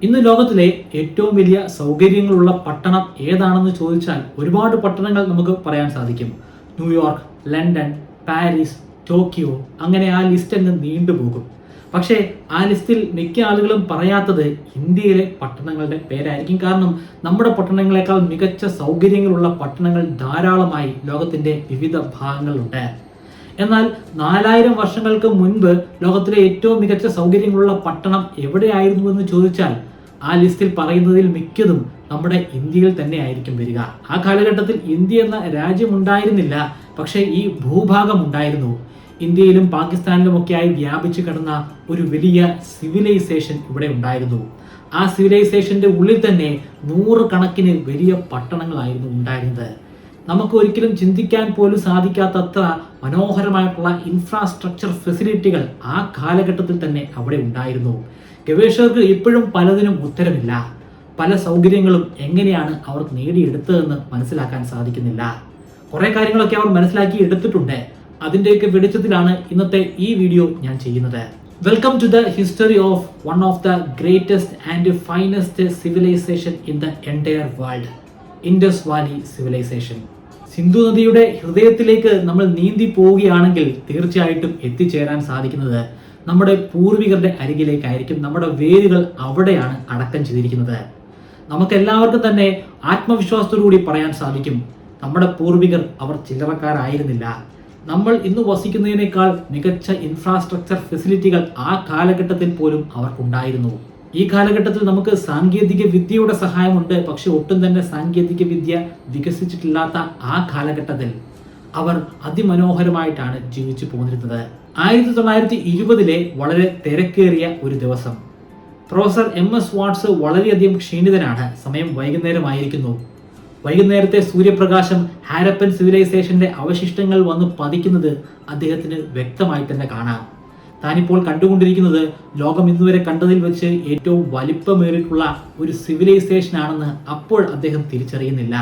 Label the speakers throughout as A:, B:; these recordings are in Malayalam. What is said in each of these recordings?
A: ഇന്ന് ലോകത്തിലെ ഏറ്റവും വലിയ സൗകര്യങ്ങളുള്ള പട്ടണം ഏതാണെന്ന് ചോദിച്ചാൽ ഒരുപാട് പട്ടണങ്ങൾ നമുക്ക് പറയാൻ സാധിക്കും. ന്യൂയോർക്ക്, ലണ്ടൻ, പാരീസ്, ടോക്കിയോ, അങ്ങനെ ആ ലിസ്റ്റ് അങ്ങ് നീണ്ടുപോകും. പക്ഷേ ആ ലിസ്റ്റിൽ മിക്ക ആളുകളും പറയാത്തത് ഇന്ത്യയിലെ പട്ടണങ്ങളുടെ പേരായിരിക്കും. കാരണം നമ്മുടെ പട്ടണങ്ങളെക്കാൾ മികച്ച സൗകര്യങ്ങളുള്ള പട്ടണങ്ങൾ ധാരാളമായി ലോകത്തിന്റെ വിവിധ ഭാഗങ്ങളുണ്ട്. എന്നാൽ 4000 വർഷങ്ങൾക്ക് മുൻപ് ലോകത്തിലെ ഏറ്റവും മികച്ച സൗകര്യങ്ങളുള്ള പട്ടണം എവിടെയായിരുന്നു എന്ന് ചോദിച്ചാൽ ആ ലിസ്റ്റിൽ പറയുന്നതിൽ മിക്കതും നമ്മുടെ ഇന്ത്യയിൽ തന്നെ ആയിരിക്കും വരിക. ആ കാലഘട്ടത്തിൽ ഇന്ത്യ എന്ന രാജ്യം ഉണ്ടായിരുന്നില്ല, പക്ഷേ ഈ ഭൂഭാഗം ഉണ്ടായിരുന്നു. ഇന്ത്യയിലും പാകിസ്ഥാനിലുമൊക്കെയായി വ്യാപിച്ചു കിടന്ന ഒരു വലിയ സിവിലൈസേഷൻ ഇവിടെ ഉണ്ടായിരുന്നു. ആ സിവിലൈസേഷന്റെ ഉള്ളിൽ തന്നെ 100 കണക്കിന് വലിയ പട്ടണങ്ങളായിരുന്നു ഉണ്ടായിരുന്നത്. നമുക്ക് ഒരിക്കലും ചിന്തിക്കാൻ പോലും സാധിക്കാത്തത്ര മനോഹരമായിട്ടുള്ള ഇൻഫ്രാസ്ട്രക്ചർ ഫെസിലിറ്റികൾ ആ കാലഘട്ടത്തിൽ തന്നെ അവിടെ ഉണ്ടായിരുന്നു. ഗവേഷകർക്ക് ഇപ്പോഴും പലതിനും ഉത്തരമില്ല. പല സൗകര്യങ്ങളും എങ്ങനെയാണ് അവർ നേടിയെടുത്തതെന്ന് മനസ്സിലാക്കാൻ സാധിക്കുന്നില്ല. കുറെ കാര്യങ്ങളൊക്കെ അവർ മനസ്സിലാക്കി എടുത്തിട്ടുണ്ട്. അതിൻ്റെയൊക്കെ വെളിച്ചത്തിലാണ് ഇന്നത്തെ ഈ വീഡിയോ ഞാൻ ചെയ്യുന്നത്. Welcome to the history of one of the greatest and finest civilisation in the entire world, Indus valley civilisation. Sindhu നദിയുടെ ഹൃദയത്തിലേക്ക് നമ്മൾ നീന്തി പോവുകയാണെങ്കിൽ തീർച്ചയായിട്ടും എത്തിച്ചേരാൻ സാധിക്കുന്നത് നമ്മുടെ പൂർവികരുടെ അരികിലേക്കായിരിക്കും. നമ്മുടെ വേരുകൾ അവിടെയാണ് അടക്കം ചെയ്തിരിക്കുന്നത്. നമുക്ക് എല്ലാവർക്കും തന്നെ ആത്മവിശ്വാസത്തോടു കൂടി പറയാൻ സാധിക്കും, നമ്മുടെ പൂർവികർ അവർ ചില്ലറക്കാരായിരുന്നില്ല. നമ്മൾ ഇന്ന് വസിക്കുന്നതിനേക്കാൾ മികച്ച ഇൻഫ്രാസ്ട്രക്ചർ ഫെസിലിറ്റികൾ ആ കാലഘട്ടത്തിൽ പോലും അവർക്കുണ്ടായിരുന്നു. ഈ കാലഘട്ടത്തിൽ നമുക്ക് സാങ്കേതിക വിദ്യയുടെ സഹായമുണ്ട്, പക്ഷെ ഒട്ടും തന്നെ സാങ്കേതിക വിദ്യ വികസിച്ചിട്ടില്ലാത്ത ആ കാലഘട്ടത്തിൽ അവർ അതിമനോഹരമായിട്ടാണ് ജീവിച്ചു പോന്നിരുന്നത്. 1920 വളരെ തിരക്കേറിയ ഒരു ദിവസം പ്രൊഫസർ MS വാട്സ് വളരെയധികം ക്ഷീണിതനാണ്. സമയം വൈകുന്നേരമായിരിക്കുന്നു. വൈകുന്നേരത്തെ സൂര്യപ്രകാശം ഹാരപ്പൻ സിവിലൈസേഷന്റെ അവശിഷ്ടങ്ങൾ വന്ന് പതിക്കുന്നത് അദ്ദേഹത്തിന് വ്യക്തമായി തന്നെ കാണാം. താനിപ്പോൾ കണ്ടുകൊണ്ടിരിക്കുന്നത് ലോകം ഇന്നുവരെ കണ്ടതിൽ വെച്ച് ഏറ്റവും വലിപ്പമേറിയിട്ടുള്ള ഒരു സിവിലൈസേഷൻ ആണെന്ന് അപ്പോൾ അദ്ദേഹം തിരിച്ചറിയുന്നില്ല.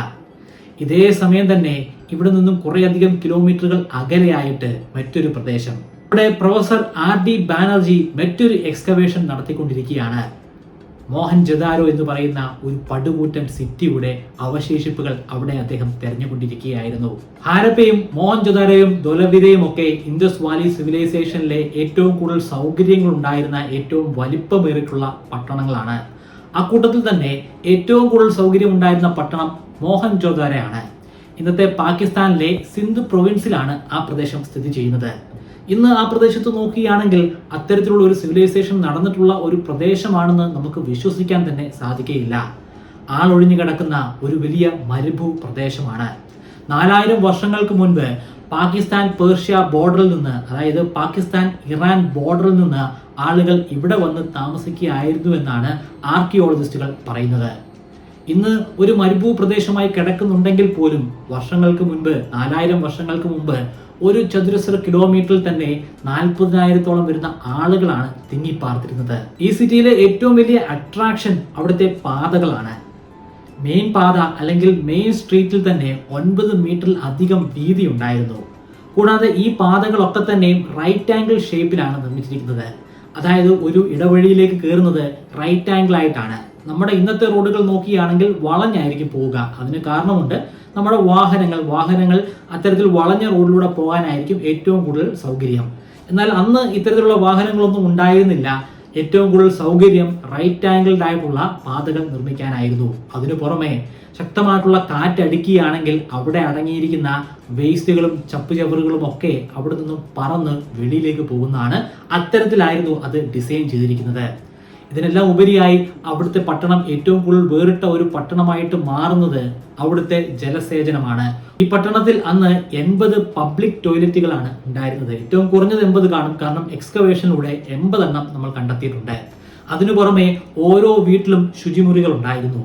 A: ഇതേ സമയം തന്നെ ഇവിടെ നിന്നും കുറേയധികം കിലോമീറ്ററുകൾ അകലെയായിട്ട് മറ്റൊരു പ്രദേശം, ഇവിടെ പ്രൊഫസർ RD ബാനർജി മറ്റൊരു എക്സ്കവേഷൻ നടത്തിക്കൊണ്ടിരിക്കുകയാണ്. മോഹൻജൊദാരോ എന്ന് പറയുന്ന ഒരു പടുകൂറ്റൻ സിറ്റിയുടെ അവശേഷിപ്പുകൾ അവിടെ അദ്ദേഹം തെരഞ്ഞുകൊണ്ടിരിക്കുകയായിരുന്നു. ഹാരപ്പയും മോഹൻജൊദാരോയും ധോലവിരയും ഒക്കെ ഇൻഡസ് വാലി സിവിലൈസേഷനിലെ ഏറ്റവും കൂടുതൽ സൗകര്യങ്ങൾ ഉണ്ടായിരുന്ന ഏറ്റവും വലിപ്പമേറിയിട്ടുള്ള പട്ടണങ്ങളാണ്. അക്കൂട്ടത്തിൽ തന്നെ ഏറ്റവും കൂടുതൽ സൗകര്യം ഉണ്ടായിരുന്ന പട്ടണം മോഹൻജൊദാരോയാണ്. ഇന്നത്തെ പാകിസ്ഥാനിലെ സിന്ധ് പ്രൊവിൻസിലാണ് ആ പ്രദേശം സ്ഥിതി ചെയ്യുന്നത്. ഇന്ന് ആ പ്രദേശത്ത് നോക്കുകയാണെങ്കിൽ അത്തരത്തിലുള്ള ഒരു സിവിലൈസേഷൻ നടന്നിട്ടുള്ള ഒരു പ്രദേശമാണെന്ന് നമുക്ക് വിശ്വസിക്കാൻ തന്നെ സാധിക്കുകയില്ല. ആളൊഴിഞ്ഞു കിടക്കുന്ന ഒരു വലിയ മരുഭൂ പ്രദേശമാണ്. 4000 വർഷങ്ങൾക്ക് മുൻപ് പാകിസ്ഥാൻ പേർഷ്യ ബോർഡറിൽ നിന്ന്, അതായത് പാകിസ്ഥാൻ ഇറാൻ ബോർഡറിൽ നിന്ന് ആളുകൾ ഇവിടെ വന്ന് താമസിക്കുകയായിരുന്നു എന്നാണ് ആർക്കിയോളജിസ്റ്റുകൾ പറയുന്നത്. ഇന്ന് ഒരു മരുഭൂ പ്രദേശമായി കിടക്കുന്നുണ്ടെങ്കിൽ പോലും വർഷങ്ങൾക്ക് മുൻപ്, 4000 വർഷങ്ങൾക്ക് മുമ്പ് ഒരു ചതുരശ്ര കിലോമീറ്ററിൽ തന്നെ 40,000-ഓളം വരുന്ന ആളുകളാണ് തിങ്ങിപ്പാർത്തിരുന്നത്. ഈ സിറ്റിയിലെ ഏറ്റവും വലിയ അട്രാക്ഷൻ അവിടുത്തെ പാതകളാണ്. മെയിൻ പാത അല്ലെങ്കിൽ മെയിൻ സ്ട്രീറ്റിൽ തന്നെ 9 മീറ്ററിൽ അധികം വീതി ഉണ്ടായിരുന്നു. കൂടാതെ ഈ പാതകളൊക്കെ തന്നെയും റൈറ്റ് ആംഗിൾ ഷേപ്പിലാണ് നിർമ്മിച്ചിരിക്കുന്നത്. അതായത് ഒരു ഇടവഴിയിലേക്ക് കയറുന്നത് റൈറ്റ് ആംഗിൾ ആയിട്ടാണ്. നമ്മുടെ ഇന്നത്തെ റോഡുകൾ നോക്കുകയാണെങ്കിൽ വളഞ്ഞായിരിക്കും പോവുക. അതിന് കാരണമുണ്ട്. നമ്മുടെ വാഹനങ്ങൾ അത്തരത്തിൽ വളഞ്ഞ റോഡിലൂടെ പോകാനായിരിക്കും ഏറ്റവും കൂടുതൽ സൗകര്യം. എന്നാൽ അന്ന് ഇത്തരത്തിലുള്ള വാഹനങ്ങളൊന്നും ഉണ്ടായിരുന്നില്ല. ഏറ്റവും കൂടുതൽ സൗകര്യം റൈറ്റ് ആംഗിൾഡ് ആയിട്ടുള്ള പാതകൾ നിർമ്മിക്കാനായിരുന്നു. അതിനു പുറമെ ശക്തമായിട്ടുള്ള കാറ്റടിക്കുകയാണെങ്കിൽ അവിടെ അടങ്ങിയിരിക്കുന്ന വേസ്റ്റുകളും ചപ്പുചവറുകളും ഒക്കെ അവിടെ നിന്നും പറന്ന് വെളിയിലേക്ക് പോകുന്നതാണ്. അത്തരത്തിലായിരുന്നു അത് ഡിസൈൻ ചെയ്തിരിക്കുന്നത്. ഇതിനെല്ലാം ഉപരിയായി അവിടുത്തെ പട്ടണം ഏറ്റവും കൂടുതൽ വേറിട്ട ഒരു പട്ടണമായിട്ട് മാറുന്നത് അവിടുത്തെ ജലസേചനമാണ്. ഈ പട്ടണത്തിൽ അന്ന് 80 പബ്ലിക് ടോയ്ലറ്റുകളാണ് ഉണ്ടായിരുന്നത്. ഏറ്റവും കുറഞ്ഞത് 80 കാണും, കാരണം എക്സ്കവേഷനിലൂടെ 80 എണ്ണം നമ്മൾ കണ്ടെത്തിയിട്ടുണ്ട്. അതിനു പുറമെ ഓരോ വീട്ടിലും ശുചിമുറികൾ ഉണ്ടായിരുന്നു.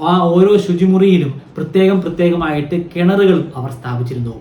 A: ആ ഓരോ ശുചിമുറിയിലും പ്രത്യേകമായിട്ട് കിണറുകളും അവർ സ്ഥാപിച്ചിരുന്നു.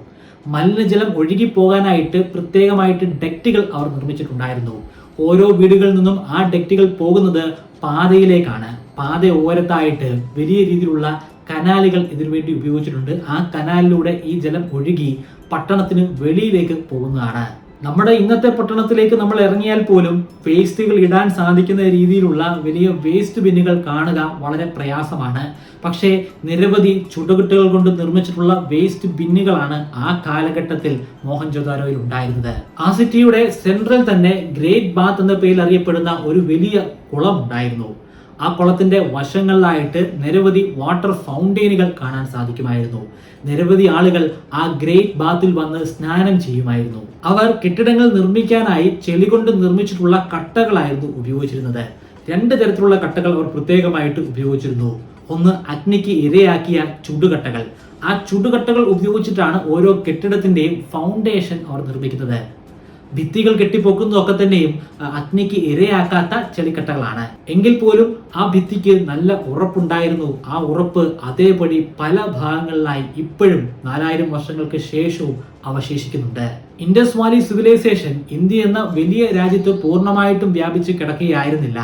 A: മലിനജലം ഒഴുകിപ്പോകാനായിട്ട് പ്രത്യേകമായിട്ട് ഡെക്റ്റുകൾ അവർ നിർമ്മിച്ചിട്ടുണ്ടായിരുന്നു. ഓരോ വീടുകളിൽ നിന്നും ആ ഡെക്റ്റുകൾ പോകുന്നത് പാതയിലേക്കാണ്. പാത ഓരത്തായിട്ട് വലിയ രീതിയിലുള്ള കനാലുകൾ ഇതിനുവേണ്ടി ഉപയോഗിച്ചിട്ടുണ്ട്. ആ കനാലിലൂടെ ഈ ജലം ഒഴുകി പട്ടണത്തിന് വെളിയിലേക്ക് പോകുന്നതാണ്. നമ്മുടെ ഇന്നത്തെ പട്ടണത്തിലേക്ക് നമ്മൾ ഇറങ്ങിയാൽ പോലും വേസ്റ്റുകൾ ഇടാൻ സാധിക്കുന്ന രീതിയിലുള്ള വലിയ വേസ്റ്റ് ബിന്നുകൾ കാണുക വളരെ പ്രയാസമാണ്. പക്ഷേ നിരവധി ചുടുകെട്ടുകൾ കൊണ്ട് നിർമ്മിച്ചിട്ടുള്ള വേസ്റ്റ് ബിന്നുകളാണ് ആ കാലഘട്ടത്തിൽ മോഹൻജൊദാരോയിൽ ഉണ്ടായിരുന്നത്. ആ സിറ്റിയുടെ സെൻട്രൽ തന്നെ ഗ്രേറ്റ് ബാത്ത് എന്ന പേരിൽ അറിയപ്പെടുന്ന ഒരു വലിയ കുളം ഉണ്ടായിരുന്നു. ആ കുളത്തിന്റെ വശങ്ങളിലായിട്ട് നിരവധി വാട്ടർ ഫൗണ്ടെയിനുകൾ കാണാൻ സാധിക്കുമായിരുന്നു. നിരവധി ആളുകൾ ആ ഗ്രേറ്റ് ബാത്തിൽ വന്ന് സ്നാനം ചെയ്യുമായിരുന്നു. അവർ കെട്ടിടങ്ങൾ നിർമ്മിക്കാനായി ചെളി കൊണ്ട് നിർമ്മിച്ചിട്ടുള്ള കട്ടകളായിരുന്നു ഉപയോഗിച്ചിരുന്നത്. രണ്ട് തരത്തിലുള്ള കട്ടകൾ അവർ പ്രത്യേകമായിട്ട് ഉപയോഗിച്ചിരുന്നു. ഒന്ന് അഗ്നിക്ക് ഇരയാക്കിയ ചുടുകട്ടകൾ. ആ ചുടുകട്ടകൾ ഉപയോഗിച്ചിട്ടാണ് ഓരോ കെട്ടിടത്തിന്റെയും ഫൗണ്ടേഷൻ അവർ നിർമ്മിക്കുന്നത്. ഭിത്തികൾ കെട്ടിപ്പൊക്കുന്നതൊക്കെ തന്നെയും അഗ്നിക്ക് ഇരയാക്കാത്ത ചെളിക്കട്ടകളാണ്. എങ്കിൽ പോലും ആ ഭിത്തിക്ക് നല്ല ഉറപ്പുണ്ടായിരുന്നു. ആ ഉറപ്പ് അതേപടി പല ഭാഗങ്ങളിലായി ഇപ്പോഴും 4000 വർഷങ്ങൾക്ക് ശേഷവും അവശേഷിക്കുന്നുണ്ട്. ഇൻഡസ് വാലി സിവിലൈസേഷൻ ഇന്ത്യ എന്ന വലിയ രാജ്യത്ത് പൂർണ്ണമായിട്ടും വ്യാപിച്ച് കിടക്കുകയായിരുന്നില്ല.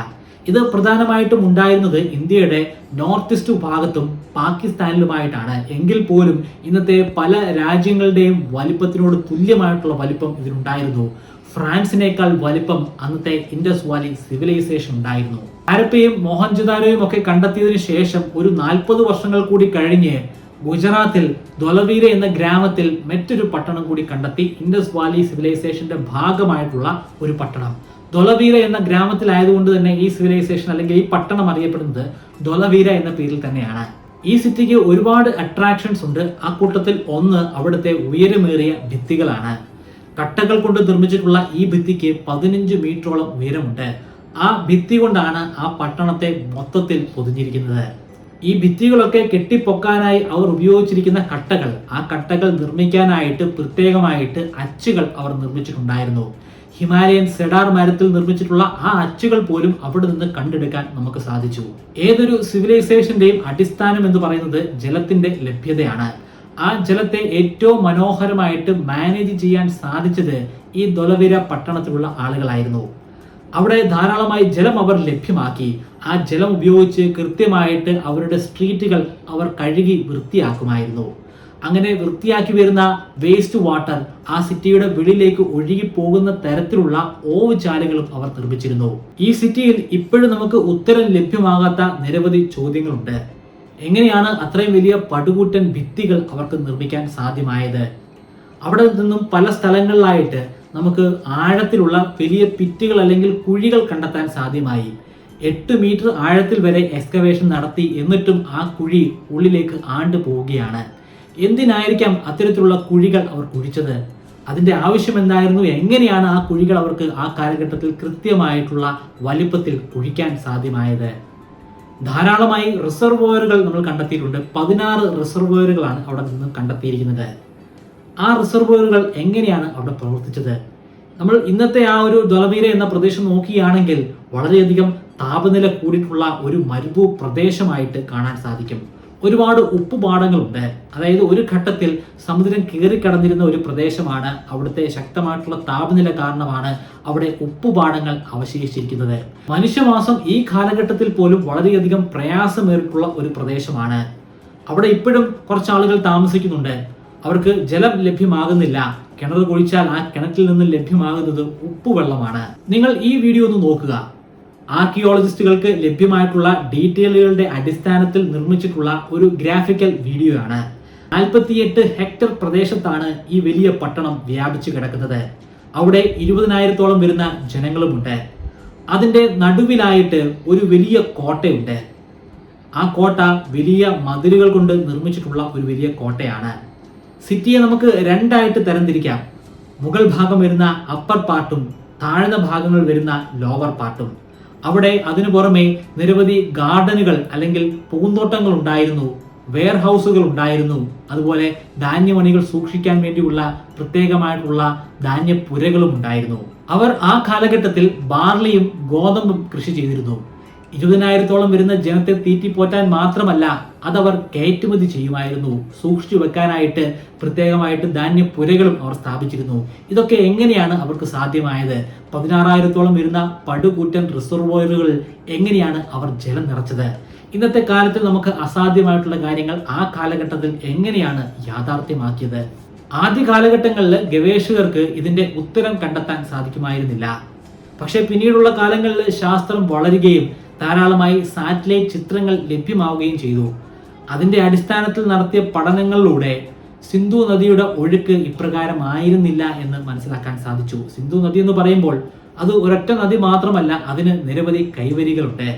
A: ഇത് പ്രധാനമായിട്ടും ഉണ്ടായിരുന്നത് ഇന്ത്യയുടെ നോർത്ത് ഈസ്റ്റ് ഭാഗത്തും പാകിസ്ഥാനിലുമായിട്ടാണ്. എങ്കിൽ പോലും ഇന്നത്തെ പല രാജ്യങ്ങളുടെയും വലിപ്പത്തിനോട് തുല്യമായിട്ടുള്ള വലിപ്പം ഇതിനുണ്ടായിരുന്നു. ഫ്രാൻസിനേക്കാൾ വലിപ്പം അന്നത്തെ ഇൻഡസ് വാലി സിവിലൈസേഷൻ ഉണ്ടായിരുന്നു. ഹരപ്പയും മോഹൻജൊദാരോയും ഒക്കെ കണ്ടെത്തിയതിനു ശേഷം ഒരു 40 വർഷങ്ങൾ കൂടി കഴിഞ്ഞ് ഗുജറാത്തിൽ ധൊലവീര എന്ന ഗ്രാമത്തിൽ മറ്റൊരു പട്ടണം കൂടി കണ്ടെത്തി. ഇൻഡസ് വാലി സിവിലൈസേഷന്റെ ഭാഗമായിട്ടുള്ള ഒരു പട്ടണം. ധൊലവീര എന്ന ഗ്രാമത്തിലായതുകൊണ്ട് തന്നെ ഈ സിവിലൈസേഷൻ അല്ലെങ്കിൽ ഈ പട്ടണം അറിയപ്പെടുന്നത് ധൊലവീര എന്ന പേരിൽ തന്നെയാണ്. ഈ സിറ്റിക്ക് ഒരുപാട് അട്രാക്ഷൻസ് ഉണ്ട്. ആ കൂട്ടത്തിൽ ഒന്ന് അവിടുത്തെ ഉയരമേറിയ ഭിത്തികളാണ്. കട്ടകൾ കൊണ്ട് നിർമ്മിച്ചിട്ടുള്ള ഈ ഭിത്തിക്ക് 15 മീറ്ററോളം ഉയരമുണ്ട്. ആ ഭിത്തി കൊണ്ടാണ് ആ പട്ടണത്തെ മൊത്തത്തിൽ പൊതിഞ്ഞിരിക്കുന്നത്. ഈ ഭിത്തികളൊക്കെ കെട്ടിപ്പൊക്കാനായി അവർ ഉപയോഗിച്ചിരിക്കുന്ന കട്ടകൾ, ആ കട്ടകൾ നിർമ്മിക്കാനായിട്ട് പ്രത്യേകമായിട്ട് അച്ചുകൾ അവർ നിർമ്മിച്ചിട്ടുണ്ടായിരുന്നു. ഹിമാലയൻ സെഡാർ മരത്തിൽ നിർമ്മിച്ചിട്ടുള്ള ആ അച്ചുകൾ പോലും അവിടെ നിന്ന് കണ്ടെടുക്കാൻ നമുക്ക് സാധിച്ചു. ഏതൊരു സിവിലൈസേഷന്റെയും അടിസ്ഥാനം എന്ന് പറയുന്നത് ജലത്തിന്റെ ലഭ്യതയാണ്. ആ ജലത്തെ ഏറ്റവും മനോഹരമായിട്ട് മാനേജ് ചെയ്യാൻ സാധിച്ചത് ഈ ധൊലവീര പട്ടണത്തിലുള്ള ആളുകളായിരുന്നു. അവിടെ ധാരാളമായി ജലം അവർ ലഭ്യമാക്കി. ആ ജലം ഉപയോഗിച്ച് കൃത്യമായിട്ട് അവരുടെ സ്ട്രീറ്റുകൾ അവർ കഴുകി വൃത്തിയാക്കുമായിരുന്നു. അങ്ങനെ വൃത്തിയാക്കി വരുന്ന വേസ്റ്റ് വാട്ടർ ആ സിറ്റിയുടെ വെളിയിലേക്ക് ഒഴുകി പോകുന്ന തരത്തിലുള്ള ഓവുചാലുകളും അവർ നിർമ്മിച്ചിരുന്നു. ഈ സിറ്റിയിൽ ഇപ്പോഴും നമുക്ക് ഉത്തരം ലഭ്യമാകാത്ത നിരവധി ചോദ്യങ്ങളുണ്ട്. എങ്ങനെയാണ് അത്രയും വലിയ പടുകൂറ്റൻ ഭിത്തികൾ അവർക്ക് നിർമ്മിക്കാൻ സാധ്യമായത്? അവിടെ നിന്നും പല സ്ഥലങ്ങളിലായിട്ട് നമുക്ക് ആഴത്തിലുള്ള വലിയ പിറ്റുകൾ അല്ലെങ്കിൽ കുഴികൾ കണ്ടെത്താൻ സാധ്യമായി. 8 മീറ്റർ ആഴത്തിൽ വരെ എക്സ്കവേഷൻ നടത്തി. എന്നിട്ടും ആ കുഴി ഉള്ളിലേക്ക് ആണ്ടു പോവുകയാണ്. എന്തിനായിരിക്കാം അത്തരത്തിലുള്ള കുഴികൾ അവർ കുഴിച്ചത്? അതിന്റെ ആവശ്യം എന്തായിരുന്നു? എങ്ങനെയാണ് ആ കുഴികൾ അവർക്ക് ആ കാലഘട്ടത്തിൽ കൃത്യമായിട്ടുള്ള വലിപ്പത്തിൽ കുഴിക്കാൻ സാധ്യമായത്? ധാരാളമായി റിസർവോയറുകൾ നമ്മൾ കണ്ടെത്തിയിട്ടുണ്ട്. 16 റിസർവോയറുകളാണ് അവിടെ നിന്ന് കണ്ടെത്തിയിരിക്കുന്നത്. ആ റിസർവോയറുകൾ എങ്ങനെയാണ് അവിടെ പ്രവർത്തിച്ചത്? നമ്മൾ ഇന്നത്തെ ആ ഒരു ധൊലവീര എന്ന പ്രദേശം നോക്കുകയാണെങ്കിൽ വളരെയധികം താപനില കൂടിയിട്ടുള്ള ഒരു മരുഭൂ പ്രദേശമായിട്ട് കാണാൻ സാധിക്കും. ഒരുപാട് ഉപ്പുപാടങ്ങളുണ്ട്. അതായത് ഒരു ഘട്ടത്തിൽ സമുദ്രം കീറിക്കടന്നിരുന്ന ഒരു പ്രദേശമാണ്. അവിടുത്തെ ശക്തമായിട്ടുള്ള താപനില കാരണമാണ് അവിടെ ഉപ്പുപാടങ്ങൾ അവശേഷിച്ചിരിക്കുന്നത്. മനുഷ്യവാസം ഈ കാലഘട്ടത്തിൽ പോലും വളരെയധികം പ്രയാസമേറിയിട്ടുള്ള ഒരു പ്രദേശമാണ്. അവിടെ ഇപ്പോഴും കുറച്ച് ആളുകൾ താമസിക്കുന്നുണ്ട്. അവർക്ക് ജലം ലഭ്യമാകുന്നില്ല. കിണർ കുഴിച്ചാൽ ആ കിണറ്റിൽ നിന്ന് ലഭ്യമാകുന്നത് ഉപ്പുവെള്ളമാണ്. നിങ്ങൾ ഈ വീഡിയോ ഒന്ന് നോക്കുക. ആർക്കിയോളജിസ്റ്റുകൾക്ക് ലഭ്യമായിട്ടുള്ള ഡീറ്റെയിലുകളുടെ അടിസ്ഥാനത്തിൽ നിർമ്മിച്ചിട്ടുള്ള ഒരു ഗ്രാഫിക്കൽ വീഡിയോ ആണ്. 48 ഹെക്ടർ പ്രദേശത്താണ് ഈ വലിയ പട്ടണം വ്യാപിച്ചു കിടക്കുന്നത്. അവിടെ 20,000-ഓളം വരുന്ന ജനങ്ങളുമുണ്ട്. അതിന്റെ നടുവിലായിട്ട് ഒരു വലിയ കോട്ടയുണ്ട്. ആ കോട്ട വലിയ മതിലുകൾ കൊണ്ട് നിർമ്മിച്ചിട്ടുള്ള ഒരു വലിയ കോട്ടയാണ്. സിറ്റിയെ നമുക്ക് രണ്ടായിട്ട് തരംതിരിക്കാം. മുകൾ ഭാഗം വരുന്ന അപ്പർ പാർട്ടും താഴ്ന്ന ഭാഗങ്ങൾ വരുന്ന ലോവർ പാർട്ടും. അവിടെ അതിനു പുറമെ നിരവധി ഗാർഡനുകൾ അല്ലെങ്കിൽ പൂന്തോട്ടങ്ങൾ ഉണ്ടായിരുന്നു, വെയർ ഹൗസുകൾ ഉണ്ടായിരുന്നു. അതുപോലെ ധാന്യമണികൾ സൂക്ഷിക്കാൻ വേണ്ടിയുള്ള പ്രത്യേകമായിട്ടുള്ള ധാന്യപ്പുരകളും ഉണ്ടായിരുന്നു. അവർ ആ കാലഘട്ടത്തിൽ ബാർലിയും ഗോതമ്പും കൃഷി ചെയ്തിരുന്നു. 20,000-ഓളം വരുന്ന ജനത്തെ തീറ്റിപ്പോറ്റാൻ മാത്രമല്ല, അതവർ കയറ്റുമതി ചെയ്യുമായിരുന്നു. സൂക്ഷിച്ചു വെക്കാനായിട്ട് പ്രത്യേകമായിട്ട് ധാന്യപ്പുരകളും അവർ സ്ഥാപിച്ചിരുന്നു. ഇതൊക്കെ എങ്ങനെയാണ് അവർക്ക് സാധ്യമായത്? 16,000-ഓളം വരുന്ന പടുകൂറ്റൻ റിസർവോയറുകൾ എങ്ങനെയാണ് അവർ ജലം നിറച്ചത്? ഇന്നത്തെ കാലത്തിൽ നമുക്ക് അസാധ്യമായിട്ടുള്ള കാര്യങ്ങൾ ആ കാലഘട്ടത്തിൽ എങ്ങനെയാണ് യാഥാർത്ഥ്യമാക്കിയത്? ആദ്യ കാലഘട്ടങ്ങളിൽ ഗവേഷകർക്ക് ഇതിന്റെ ഉത്തരം കണ്ടെത്താൻ സാധിക്കുമായിരുന്നില്ല. പക്ഷേ പിന്നീടുള്ള കാലങ്ങളിൽ ശാസ്ത്രം വളരുകയും ധാരാളമായി സാറ്റലൈറ്റ് ചിത്രങ്ങൾ ലഭ്യമാവുകയും ചെയ്തു. അതിന്റെ അടിസ്ഥാനത്തിൽ നടത്തിയ പഠനങ്ങളിലൂടെ സിന്ധു നദിയുടെ ഒഴുക്ക് ഇപ്രകാരമായിരുന്നില്ല എന്ന് മനസ്സിലാക്കാൻ സാധിച്ചു. സിന്ധു നദി എന്ന് പറയുമ്പോൾ അത് ഒരൊറ്റ നദി മാത്രമല്ല, അതിന് നിരവധി കൈവരികളുണ്ട്.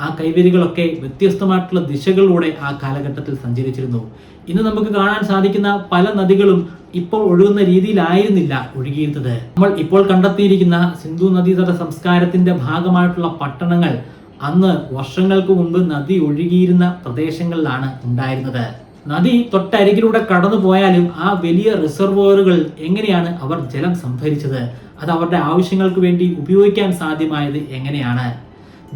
A: ആ കൈവരികളൊക്കെ വ്യത്യസ്തമായിട്ടുള്ള ദിശകളിലൂടെ ആ കാലഘട്ടത്തിൽ സഞ്ചരിച്ചിരുന്നു. ഇന്ന് നമുക്ക് കാണാൻ സാധിക്കുന്ന പല നദികളും ഇപ്പോൾ ഒഴുകുന്ന രീതിയിലായിരുന്നില്ല ഒഴുകിയിരുന്നത്. നമ്മൾ ഇപ്പോൾ കണ്ടെത്തിയിരിക്കുന്ന സിന്ധു നദീതട സംസ്കാരത്തിന്റെ ഭാഗമായിട്ടുള്ള പട്ടണങ്ങൾ അന്ന് വർഷങ്ങൾക്ക് മുമ്പ് നദി ഒഴുകിയിരുന്ന പ്രദേശങ്ങളിലാണ് ഉണ്ടായിരുന്നത്. നദി തൊട്ടരികിലൂടെ കടന്നു പോയാലും ആ വലിയ റിസർവോയറുകൾ എങ്ങനെയാണ് അവർ ജലം സംഭരിച്ചത്? അത് അവരുടെ ആവശ്യങ്ങൾക്ക് വേണ്ടി ഉപയോഗിക്കാൻ സാധ്യമായത് എങ്ങനെയാണ്?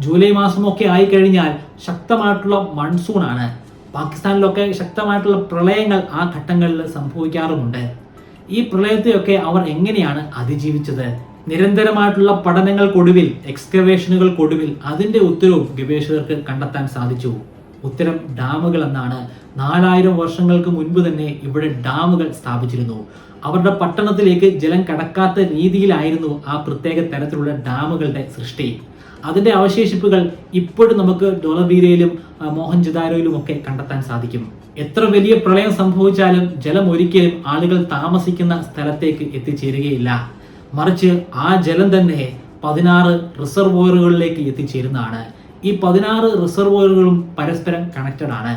A: ജൂലൈ മാസമൊക്കെ ആയിക്കഴിഞ്ഞാൽ ശക്തമായിട്ടുള്ള മൺസൂൺ ആണ്. പാകിസ്ഥാനിലൊക്കെ ശക്തമായിട്ടുള്ള പ്രളയങ്ങൾ ആ ഘട്ടങ്ങളിൽ സംഭവിക്കാറുമുണ്ട്. ഈ പ്രളയത്തെയൊക്കെ അവർ എങ്ങനെയാണ് അതിജീവിച്ചത്? നിരന്തരമായിട്ടുള്ള പഠനങ്ങൾക്കൊടുവിൽ, എക്സ്കവേഷനുകൾക്കൊടുവിൽ അതിന്റെ ഉത്തരവും ഗവേഷകർക്ക് കണ്ടെത്താൻ സാധിച്ചു. ഉത്തരം ഡാമുകൾ എന്നാണ്. 4000 വർഷങ്ങൾക്ക് മുൻപ് തന്നെ ഇവിടെ ഡാമുകൾ സ്ഥാപിച്ചിരുന്നു. അവരുടെ പട്ടണത്തിലേക്ക് ജലം കടക്കാത്ത രീതിയിലായിരുന്നു ആ പ്രത്യേക തരത്തിലുള്ള ഡാമുകളുടെ സൃഷ്ടി. അതിന്റെ അവശേഷിപ്പുകൾ ഇപ്പോഴും നമുക്ക് ഡോളബീരയിലും മോഹൻജദാരോയിലും ഒക്കെ കണ്ടെത്താൻ സാധിക്കും. എത്ര വലിയ പ്രളയം സംഭവിച്ചാലും ജലം ഒരിക്കലും ആളുകൾ താമസിക്കുന്ന സ്ഥലത്തേക്ക് എത്തിച്ചേരുകയില്ല. മറിച്ച് ആ ജലം തന്നെ 16 റിസർവോയറുകളിലേക്ക് എത്തിച്ചേരുന്നതാണ്. ഈ 16 റിസർവോയറുകളും പരസ്പരം കണക്റ്റഡ് ആണ്.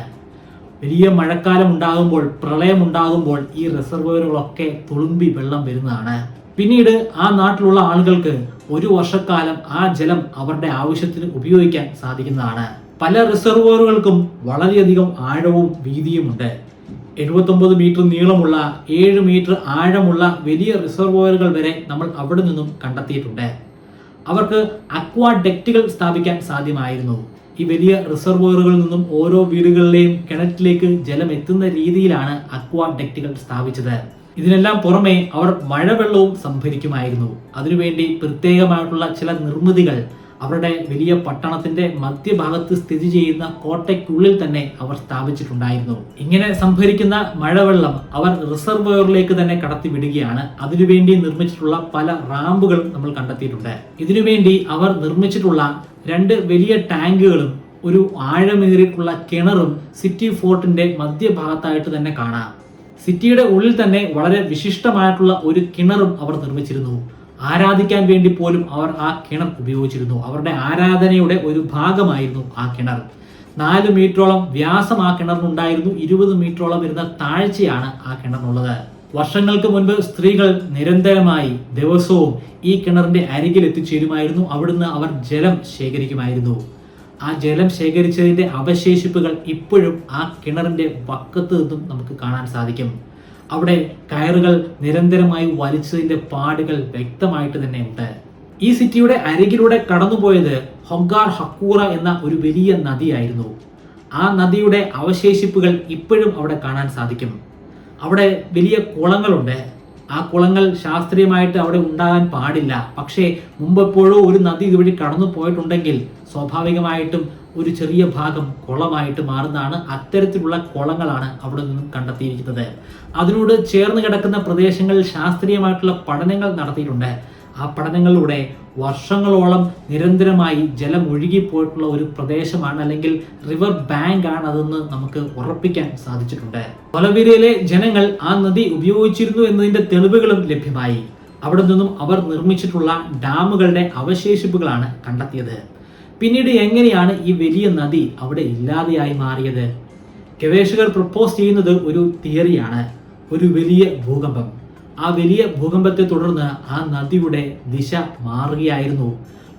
A: വലിയ മഴക്കാലം ഉണ്ടാകുമ്പോൾ, പ്രളയം ഉണ്ടാകുമ്പോൾ ഈ റിസർവോയറുകളൊക്കെ തുളുമ്പി വെള്ളം വരുന്നതാണ്. പിന്നീട് ആ നാട്ടിലുള്ള ആളുകൾക്ക് ഒരു വർഷക്കാലം ആ ജലം അവരുടെ ആവശ്യത്തിന് ഉപയോഗിക്കാൻ സാധിക്കുന്നതാണ്. പല റിസർവോയറുകൾക്കും വളരെയധികം ആഴവും വീതിയുമുണ്ട്. 79 മീറ്റർ നീളമുള്ള, 7 മീറ്റർ ആഴമുള്ള വലിയ റിസർവോയറുകൾ വരെ നമ്മൾ അവിടെ നിന്നും കണ്ടെത്തിയിട്ടുണ്ട്. അവർക്ക് അക്വാഡക്റ്റുകൾ സ്ഥാപിക്കാൻ സാധ്യമായിരുന്നു. ഈ വലിയ റിസർവോയറുകളിൽ നിന്നും ഓരോ വീടുകളിലെയും കിണറ്റിലേക്ക് ജലം എത്തുന്ന രീതിയിലാണ് അക്വാഡക്റ്റുകൾ സ്ഥാപിച്ചത്. ഇതിനെല്ലാം പുറമെ അവർ മഴവെള്ളവും സംഭരിക്കുമായിരുന്നു. അതിനുവേണ്ടി പ്രത്യേകമായിട്ടുള്ള ചില നിർമ്മിതികൾ അവരുടെ വലിയ പട്ടണത്തിന്റെ മധ്യഭാഗത്ത് സ്ഥിതി ചെയ്യുന്ന കോട്ടയ്ക്കുള്ളിൽ തന്നെ അവർ സ്ഥാപിച്ചിട്ടുണ്ടായിരുന്നു. ഇങ്ങനെ സംഭരിക്കുന്ന മഴവെള്ളം അവർ റിസർവോയറിലേക്ക് തന്നെ കടത്തി വിടുകയാണ്. അതിനുവേണ്ടി നിർമ്മിച്ചിട്ടുള്ള പല റാമ്പുകളും നമ്മൾ കണ്ടെത്തിയിട്ടുണ്ട്. ഇതിനുവേണ്ടി അവർ നിർമ്മിച്ചിട്ടുള്ള 2 വലിയ ടാങ്കുകളും ഒരു ആഴമേറിയിട്ടുള്ള കിണറും സിറ്റി ഫോർട്ടിന്റെ മധ്യഭാഗത്തായിട്ട് തന്നെ കാണാം. സിറ്റിയുടെ ഉള്ളിൽ തന്നെ വളരെ വിശിഷ്ടമായിട്ടുള്ള ഒരു കിണറും അവർ നിർമ്മിച്ചിരുന്നു. ആരാധിക്കാൻ വേണ്ടി പോലും അവർ ആ കിണർ ഉപയോഗിച്ചിരുന്നു. അവരുടെ ആരാധനയുടെ ഒരു ഭാഗമായിരുന്നു ആ കിണർ. 4 മീറ്ററോളം വ്യാസം ആ കിണറിനുണ്ടായിരുന്നു. 20 മീറ്ററോളം വരുന്ന താഴ്ചയാണ് ആ കിണറിനുള്ളത്. വർഷങ്ങൾക്ക് മുൻപ് സ്ത്രീകൾ നിരന്തരമായി ദിവസവും ഈ കിണറിന്റെ അരികിൽ എത്തിച്ചേരുമായിരുന്നു. അവിടുന്ന് അവർ ജലം ശേഖരിക്കുമായിരുന്നു. ആ ജലം ശേഖരിച്ചതിന്റെ അവശേഷിപ്പുകൾ ഇപ്പോഴും ആ കിണറിന്റെ വക്കത്ത് നിന്നും നമുക്ക് കാണാൻ സാധിക്കും. അവിടെ കയറുകൾ നിരന്തരമായി വലിച്ചതിന്റെ പാടുകൾ വ്യക്തമായിട്ട് തന്നെ ഉണ്ട്. ഈ സിറ്റിയുടെ അരികിലൂടെ കടന്നുപോയത് ഹൊഗാർ ഹക്കൂറ എന്ന ഒരു വലിയ നദിയായിരുന്നു. ആ നദിയുടെ അവശേഷിപ്പുകൾ ഇപ്പോഴും അവിടെ കാണാൻ സാധിക്കും. അവിടെ വലിയ കുളങ്ങളുണ്ട്. ആ കുളങ്ങൾ ശാസ്ത്രീയമായിട്ട് അവിടെ ഉണ്ടാകാൻ പാടില്ല. പക്ഷേ മുമ്പെപ്പോഴോ ഒരു നദി ഇതുവഴി കടന്നു പോയിട്ടുണ്ടെങ്കിൽ സ്വാഭാവികമായിട്ടും ഒരു ചെറിയ ഭാഗം കുളമായിട്ട് മാറുന്നതാണ്. അത്തരത്തിലുള്ള കുളങ്ങളാണ് അവിടെ നിന്നും കണ്ടെത്തിയിരിക്കുന്നത്. അതിനോട് ചേർന്ന് കിടക്കുന്ന പ്രദേശങ്ങളിൽ ശാസ്ത്രീയമായിട്ടുള്ള പഠനങ്ങൾ നടത്തിയിട്ടുണ്ട്. ആ പഠനങ്ങളിലൂടെ വർഷങ്ങളോളം നിരന്തരമായി ജലം ഒഴുകിപ്പോയിട്ടുള്ള ഒരു പ്രദേശമാണ്, അല്ലെങ്കിൽ റിവർ ബാങ്ക് ആണ് അതെന്ന് നമുക്ക് ഉറപ്പിക്കാൻ സാധിച്ചിട്ടുണ്ട്. കൊലംബിയയിലെ ജനങ്ങൾ ആ നദി ഉപയോഗിച്ചിരുന്നു എന്നതിന്റെ തെളിവുകളും ലഭ്യമായി. അവിടെ നിന്നും അവർ നിർമ്മിച്ചിട്ടുള്ള ഡാമുകളുടെ അവശേഷിപ്പുകളാണ് കണ്ടെത്തിയത്. പിന്നീട് എങ്ങനെയാണ് ഈ വലിയ നദി അവിടെ ഇല്ലാതെയായി മാറിയത്? ഗവേഷകർ പ്രപ്പോസ് ചെയ്യുന്നത് ഒരു തിയറിയാണ്. ഒരു വലിയ ഭൂകമ്പം. ആ വലിയ ഭൂകമ്പത്തെ തുടർന്ന് ആ നദിയുടെ ദിശ മാറുകയായിരുന്നു.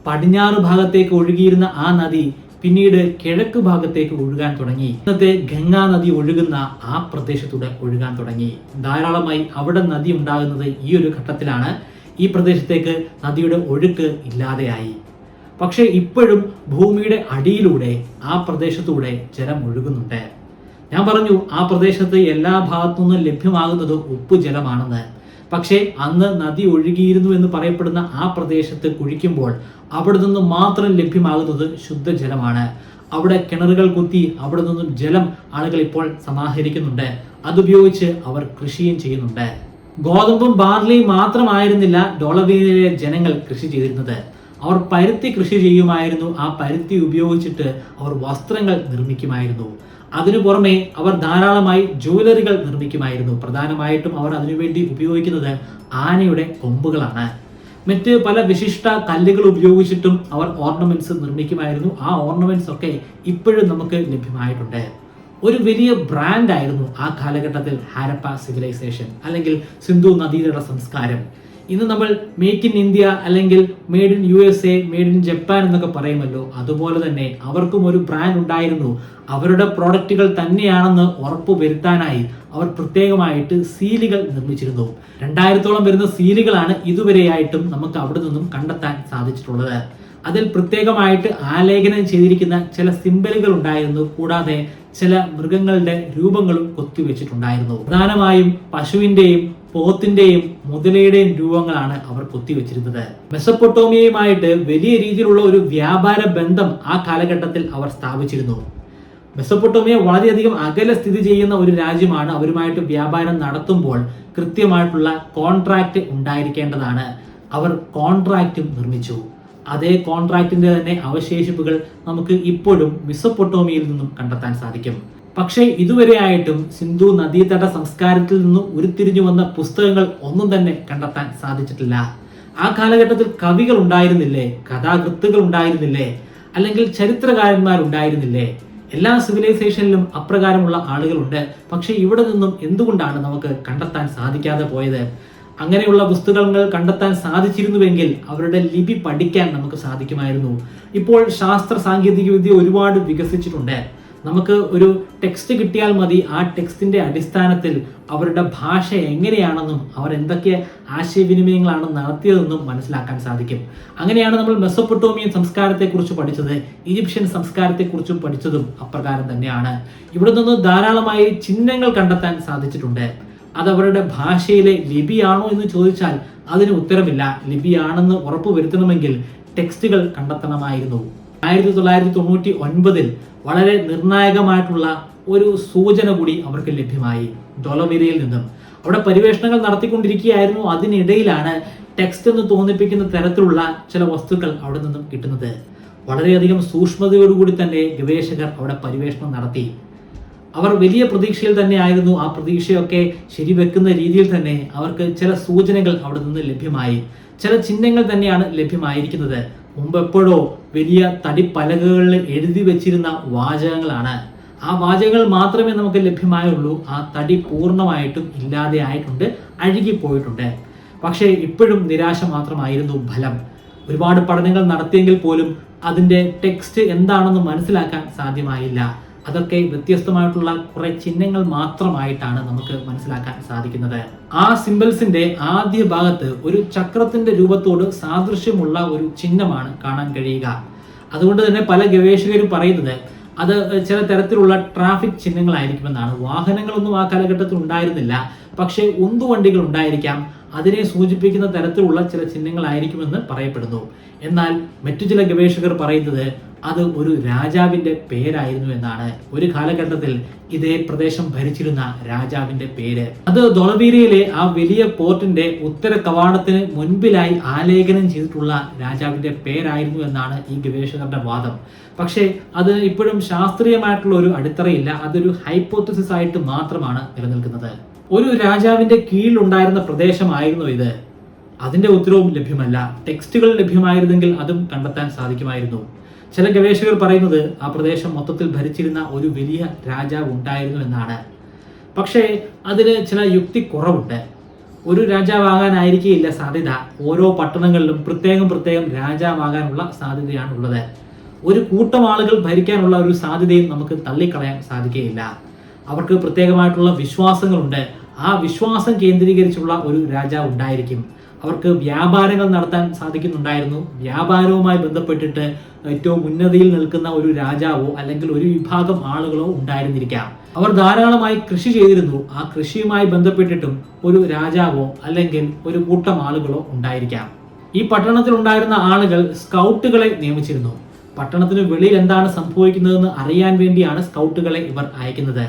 A: പടിഞ്ഞാറ് ഭാഗത്തേക്ക് ഒഴുകിയിരുന്ന ആ നദി പിന്നീട് കിഴക്ക് ഭാഗത്തേക്ക് ഒഴുകാൻ തുടങ്ങി. ഇന്നത്തെ ഗംഗാ നദി ഒഴുകുന്ന ആ പ്രദേശത്തൂടെ ഒഴുകാൻ തുടങ്ങി. ധാരാളമായി അവിടെ നദി ഉണ്ടാകുന്നത് ഈ ഒരു ഘട്ടത്തിലാണ്. ഈ പ്രദേശത്തേക്ക് നദിയുടെ ഒഴുക്ക് ഇല്ലാതെയായി. പക്ഷേ ഇപ്പോഴും ഭൂമിയുടെ അടിയിലൂടെ ആ പ്രദേശത്തൂടെ ജലം ഒഴുകുന്നുണ്ട്. ഞാൻ പറഞ്ഞു, ആ പ്രദേശത്ത് എല്ലാ ഭാഗത്തു നിന്നും ലഭ്യമാകുന്നത് ഉപ്പ് ജലമാണെന്ന്. പക്ഷേ അന്ന് നദി ഒഴുകിയിരുന്നു എന്ന് പറയപ്പെടുന്ന ആ പ്രദേശത്ത് കുഴിക്കുമ്പോൾ അവിടെ നിന്ന് മാത്രം ലഭ്യമാകുന്നത് ശുദ്ധജലമാണ്. അവിടെ കിണറുകൾ കുത്തി അവിടെ നിന്നും ജലം ആളുകൾ ഇപ്പോൾ സമാഹരിക്കുന്നുണ്ട്. അതുപയോഗിച്ച് അവർ കൃഷിയും ചെയ്യുന്നുണ്ട്. ഗോതമ്പും ബാർലിയും മാത്രമായിരുന്നില്ല ഡോളവീരിലെ ജനങ്ങൾ കൃഷി ചെയ്തിരുന്നത്. അവർ പരുത്തി കൃഷി ചെയ്യുമായിരുന്നു. ആ പരുത്തി ഉപയോഗിച്ചിട്ട് അവർ വസ്ത്രങ്ങൾ നിർമ്മിക്കുമായിരുന്നു. അതിനു പുറമെ അവർ ധാരാളമായി ജ്വല്ലറികൾ നിർമ്മിക്കുമായിരുന്നു. പ്രധാനമായിട്ടും അവർ അതിനുവേണ്ടി ഉപയോഗിക്കുന്നത് ആനയുടെ കൊമ്പുകളാണ്. മറ്റ് പല വിശിഷ്ട കല്ലുകൾ ഉപയോഗിച്ചിട്ടും അവർ ഓർണമെന്റ്സ് നിർമ്മിക്കുമായിരുന്നു. ആ ഓർണമെന്റ്സ് ഒക്കെ ഇപ്പോഴും നമുക്ക് ലഭ്യമായിട്ടുണ്ട്. ഒരു വലിയ ബ്രാൻഡ് ആയിരുന്നു ആ കാലഘട്ടത്തിൽ ഹാരപ്പ സിവിലൈസേഷൻ അല്ലെങ്കിൽ സിന്ധു നദീതട സംസ്കാരം. ഇന്ന് നമ്മൾ മേക്ക് ഇൻ ഇന്ത്യ അല്ലെങ്കിൽ made in USA, made in Japan എന്നൊക്കെ പറയുമല്ലോ, അതുപോലെ തന്നെ അവർക്കും ഒരു ബ്രാൻഡ് ഉണ്ടായിരുന്നു. അവരുടെ പ്രോഡക്റ്റുകൾ തന്നെയാണെന്ന് ഉറപ്പു വരുത്താനായി അവർ പ്രത്യേകമായിട്ട് സീലുകൾ നിർമ്മിച്ചിരുന്നു. 2000-ഓളം വരുന്ന സീലുകളാണ് ഇതുവരെയായിട്ടും നമുക്ക് അവിടെ നിന്നും കണ്ടെത്താൻ സാധിച്ചിട്ടുള്ളത്. അതിൽ പ്രത്യേകമായിട്ട് ആലേഖനം ചെയ്തിരിക്കുന്ന ചില സിംബലുകൾ ഉണ്ടായിരുന്നു. കൂടാതെ ചില മൃഗങ്ങളുടെ രൂപങ്ങളും കൊത്തിവെച്ചിട്ടുണ്ടായിരുന്നു. പ്രധാനമായും പശുവിന്റെയും പോത്തിന്റെയും മുതലയുടെയും രൂപങ്ങളാണ് അവർ കൊത്തിവെച്ചിരുന്നത്. മെസപ്പൊട്ടോമിയയുമായിട്ട് വലിയ രീതിയിലുള്ള ഒരു വ്യാപാര ബന്ധം ആ കാലഘട്ടത്തിൽ അവർ സ്ഥാപിച്ചിരുന്നു. മെസപ്പൊട്ടോമിയ വളരെയധികം അകലെ സ്ഥിതി ചെയ്യുന്ന ഒരു രാജ്യമാണ്. അവരുമായിട്ട് വ്യാപാരം നടത്തുമ്പോൾ കൃത്യമായിട്ടുള്ള കോൺട്രാക്ട് ഉണ്ടായിരിക്കേണ്ടതാണ്. അവർ കോൺട്രാക്റ്റും നിർമ്മിച്ചു. അതേ കോൺട്രാക്റ്റിന്റെ തന്നെ അവശേഷിപ്പുകൾ നമുക്ക് ഇപ്പോഴും മെസപ്പൊട്ടോമിയയിൽ നിന്നും കണ്ടെത്താൻ സാധിക്കും. പക്ഷേ ഇതുവരെയായിട്ടും സിന്ധു നദീതട സംസ്കാരത്തിൽ നിന്നും ഉരുത്തിരിഞ്ഞു വന്ന പുസ്തകങ്ങൾ ഒന്നും തന്നെ കണ്ടെത്താൻ സാധിച്ചിട്ടില്ല. ആ കാലഘട്ടത്തിൽ കവികൾ ഉണ്ടായിരുന്നില്ലേ, കഥാകൃത്തുകൾ ഉണ്ടായിരുന്നില്ലേ, അല്ലെങ്കിൽ ചരിത്രകാരന്മാർ ഉണ്ടായിരുന്നില്ലേ? എല്ലാ സിവിലൈസേഷനിലും അപ്രകാരമുള്ള ആളുകളുണ്ട്. പക്ഷേ ഇവിടെ നിന്നും എന്തുകൊണ്ടാണ് നമുക്ക് കണ്ടെത്താൻ സാധിക്കാതെ പോയത്? അങ്ങനെയുള്ള പുസ്തകങ്ങൾ കണ്ടെത്താൻ സാധിച്ചിരുന്നുവെങ്കിൽ അവരുടെ ലിപി പഠിക്കാൻ നമുക്ക് സാധിക്കുമായിരുന്നു. ഇപ്പോൾ ശാസ്ത്ര സാങ്കേതിക വിദ്യ ഒരുപാട് വികസിച്ചിട്ടുണ്ട്. നമുക്ക് ഒരു ടെക്സ്റ്റ് കിട്ടിയാൽ മതി. ആ ടെക്സ്റ്റിന്റെ അടിസ്ഥാനത്തിൽ അവരുടെ ഭാഷ എങ്ങനെയാണെന്നും അവർ എന്തൊക്കെ ആശയവിനിമയങ്ങളാണ് നടത്തിയതെന്നും മനസ്സിലാക്കാൻ സാധിക്കും. അങ്ങനെയാണ് നമ്മൾ മെസപ്പൊട്ടോമിയൻ സംസ്കാരത്തെക്കുറിച്ച് പഠിച്ചത്. ഈജിപ്ഷ്യൻ സംസ്കാരത്തെക്കുറിച്ചും പഠിച്ചതും അപ്രകാരം തന്നെയാണ്. ഇവിടെ നിന്ന് ധാരാളമായി ചിഹ്നങ്ങൾ കണ്ടെത്താൻ സാധിച്ചിട്ടുണ്ട്. അത് അവരുടെ ഭാഷയിലെ ലിപിയാണോ എന്ന് ചോദിച്ചാൽ അതിന് ഉത്തരമില്ല. ലിപിയാണെന്ന് ഉറപ്പുവരുത്തണമെങ്കിൽ ടെക്സ്റ്റുകൾ കണ്ടെത്തണമായിരുന്നു. 1999 വളരെ നിർണായകമായിട്ടുള്ള ഒരു സൂചന കൂടി അവർക്ക് ലഭ്യമായി ഡോളവീരയിൽ നിന്നും. അവിടെ പരിവേഷണങ്ങൾ നടത്തിക്കൊണ്ടിരിക്കുകയായിരുന്നു. അതിനിടയിലാണ് ടെക്സ്റ്റ് എന്ന് തോന്നിപ്പിക്കുന്ന തരത്തിലുള്ള ചില വസ്തുക്കൾ അവിടെ നിന്നും കിട്ടുന്നത്. വളരെയധികം സൂക്ഷ്മതയോടുകൂടി തന്നെ ഗവേഷകർ അവിടെ പരിവേഷണം നടത്തി. അവർ വലിയ പ്രതീക്ഷയിൽ തന്നെ ആയിരുന്നു. ആ പ്രതീക്ഷയൊക്കെ ശരിവെക്കുന്ന രീതിയിൽ തന്നെ അവർക്ക് ചില സൂചനകൾ അവിടെ നിന്ന് ലഭ്യമായി. ചില ചിഹ്നങ്ങൾ തന്നെയാണ് ലഭ്യമായിരിക്കുന്നത്. മുമ്പ് എപ്പോഴോ വലിയ തടിപ്പലകകളിൽ എഴുതി വെച്ചിരുന്ന വാചകങ്ങളാണ്. ആ വാചകങ്ങൾ മാത്രമേ നമുക്ക് ലഭ്യമായുള്ളൂ. ആ തടി പൂർണ്ണമായിട്ടും ഇല്ലാതെ ആയിട്ടുണ്ട്, അഴുകിപ്പോയിട്ടുണ്ട്. പക്ഷേ ഇപ്പോഴും നിരാശ മാത്രമായിരുന്നു ഫലം. ഒരുപാട് പഠനങ്ങൾ നടത്തിയെങ്കിൽ പോലും അതിൻ്റെ ടെക്സ്റ്റ് എന്താണെന്ന് മനസ്സിലാക്കാൻ സാധ്യമായില്ല. അതൊക്കെ വ്യത്യസ്തമായിട്ടുള്ള കുറെ ചിഹ്നങ്ങൾ മാത്രമായിട്ടാണ് നമുക്ക് മനസ്സിലാക്കാൻ സാധിക്കുന്നത്. ആ സിംബൽസിന്റെ ആദ്യ ഭാഗത്ത് ഒരു ചക്രത്തിന്റെ രൂപത്തോട് സാദൃശ്യമുള്ള ഒരു ചിഹ്നമാണ് കാണാൻ കഴിയുക. അതുകൊണ്ട് തന്നെ പല ഗവേഷകരും പറയുന്നത് അത് ചില തരത്തിലുള്ള ട്രാഫിക് ചിഹ്നങ്ങളായിരിക്കുമെന്നാണ്. വാഹനങ്ങളൊന്നും ആ കാലഘട്ടത്തിൽ ഉണ്ടായിരുന്നില്ല, പക്ഷേ ഉന്തുവണ്ടികൾ ഉണ്ടായിരിക്കാം. അതിനെ സൂചിപ്പിക്കുന്ന തരത്തിലുള്ള ചില ചിഹ്നങ്ങളായിരിക്കുമെന്ന് പറയപ്പെടുന്നു. എന്നാൽ മറ്റു ചില ഗവേഷകർ പറയുന്നത് അത് ഒരു രാജാവിന്റെ പേരായിരുന്നു എന്നാണ്. ഒരു കാലഘട്ടത്തിൽ ഇതേ പ്രദേശം ഭരിച്ചിരുന്ന രാജാവിന്റെ പേര്. അത് ഡോളവീരയിലെ ആ വലിയ പോർട്ടിന്റെ ഉത്തര കവാടത്തിന് മുൻപിലായി ആലേഖനം ചെയ്തിട്ടുള്ള രാജാവിന്റെ പേരായിരുന്നു എന്നാണ് ഈ ഗവേഷകരുടെ വാദം. പക്ഷേ അത് ഇപ്പോഴും ശാസ്ത്രീയമായിട്ടുള്ള ഒരു അടിത്തറയില്ല. അതൊരു ഹൈപ്പോത്തസിസ് ആയിട്ട് മാത്രമാണ് നിലനിൽക്കുന്നത്. ഒരു രാജാവിന്റെ കീഴിലുണ്ടായിരുന്ന പ്രദേശമായിരുന്നു ഇത്. അതിന്റെ ഉത്തരവും ലഭ്യമല്ല. ടെക്സ്റ്റുകൾ ലഭ്യമായിരുന്നെങ്കിൽ അതും കണ്ടെത്താൻ സാധിക്കുമായിരുന്നു. ചില ഗവേഷകർ പറയുന്നത് ആ പ്രദേശം മൊത്തത്തിൽ ഭരിച്ചിരുന്ന ഒരു വലിയ രാജാവ് ഉണ്ടായിരുന്നു എന്നാണ്. പക്ഷേ അതിന് ചില യുക്തി കുറവുണ്ട്. ഒരു രാജാവാകാനായിരിക്കില്ല സാധ്യത. ഓരോ പട്ടണങ്ങളിലും പ്രത്യേകം രാജാവാകാനുള്ള സാധ്യതയാണ് ഉള്ളത്. ഒരു കൂട്ടം ആളുകൾ ഭരിക്കാനുള്ള ഒരു സാധ്യതയും നമുക്ക് തള്ളിക്കളയാൻ സാധിക്കുകയില്ല. അവർക്ക് പ്രത്യേകമായിട്ടുള്ള വിശ്വാസങ്ങളുണ്ട്. ആ വിശ്വാസം കേന്ദ്രീകരിച്ചുള്ള ഒരു രാജാവ് ഉണ്ടായിരിക്കും. അവർക്ക് വ്യാപാരങ്ങൾ നടത്താൻ സാധിക്കുന്നുണ്ടായിരുന്നു. വ്യാപാരവുമായി ബന്ധപ്പെട്ടിട്ട് ഏറ്റവും ഉന്നതിയിൽ നിൽക്കുന്ന ഒരു രാജാവോ അല്ലെങ്കിൽ ഒരു വിഭാഗം ആളുകളോ ഉണ്ടായിരുന്നിരിക്കാം. അവർ ധാരാളമായി കൃഷി ചെയ്തിരുന്നു. ആ കൃഷിയുമായി ബന്ധപ്പെട്ടിട്ടും ഒരു രാജാവോ അല്ലെങ്കിൽ ഒരു കൂട്ടം ആളുകളോ ഉണ്ടായിരിക്കാം. ഈ പട്ടണത്തിൽ ഉണ്ടായിരുന്ന ആളുകൾ സ്കൗട്ടുകളെ നിയമിച്ചിരുന്നു. പട്ടണത്തിന് വെളിയിൽ എന്താണ് സംഭവിക്കുന്നതെന്ന് അറിയാൻ വേണ്ടിയാണ് സ്കൗട്ടുകളെ ഇവർ അയക്കുന്നത്.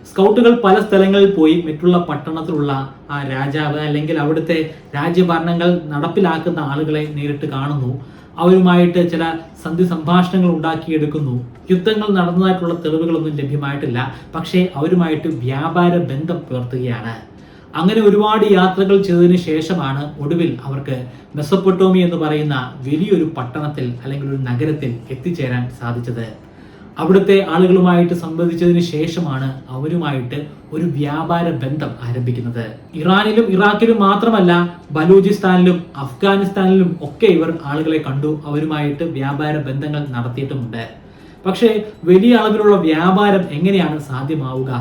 A: സ്കൗട്ടുകൾ പല സ്ഥലങ്ങളിൽ പോയി മറ്റുള്ള പട്ടണത്തിലുള്ള ആ രാജാവ് അല്ലെങ്കിൽ അവിടുത്തെ രാജ്യഭരണങ്ങൾ നടപ്പിലാക്കുന്ന ആളുകളെ നേരിട്ട് കാണുന്നു. അവരുമായിട്ട് ചില സന്ധി സംഭാഷണങ്ങൾ ഉണ്ടാക്കിയെടുക്കുന്നു. യുദ്ധങ്ങൾ നടന്നതായിട്ടുള്ള തെളിവുകളൊന്നും ലഭ്യമായിട്ടില്ല, പക്ഷേ അവരുമായിട്ട് വ്യാപാര ബന്ധം പുലർത്തുകയാണ്. അങ്ങനെ ഒരുപാട് യാത്രകൾ ചെയ്തതിനു ശേഷമാണ് ഒടുവിൽ അവർക്ക് മെസൊപ്പൊട്ടോമിയ എന്ന് പറയുന്ന വലിയൊരു പട്ടണത്തിൽ അല്ലെങ്കിൽ ഒരു നഗരത്തിൽ എത്തിച്ചേരാൻ സാധിച്ചത്. അവിടുത്തെ ആളുകളുമായിട്ട് സംവദിച്ചതിന് ശേഷമാണ് അവരുമായിട്ട് ഒരു വ്യാപാര ബന്ധം ആരംഭിക്കുന്നത്. ഇറാനിലും ഇറാഖിലും മാത്രമല്ല, ബലൂചിസ്ഥാനിലും അഫ്ഗാനിസ്ഥാനിലും ഒക്കെ ഇവർ ആളുകളെ കണ്ടു, അവരുമായിട്ട് വ്യാപാര ബന്ധങ്ങൾ നടത്തിയിട്ടുമുണ്ട്. പക്ഷേ വലിയ അളവിലുള്ള വ്യാപാരം എങ്ങനെയാണ് സാധ്യമാവുക?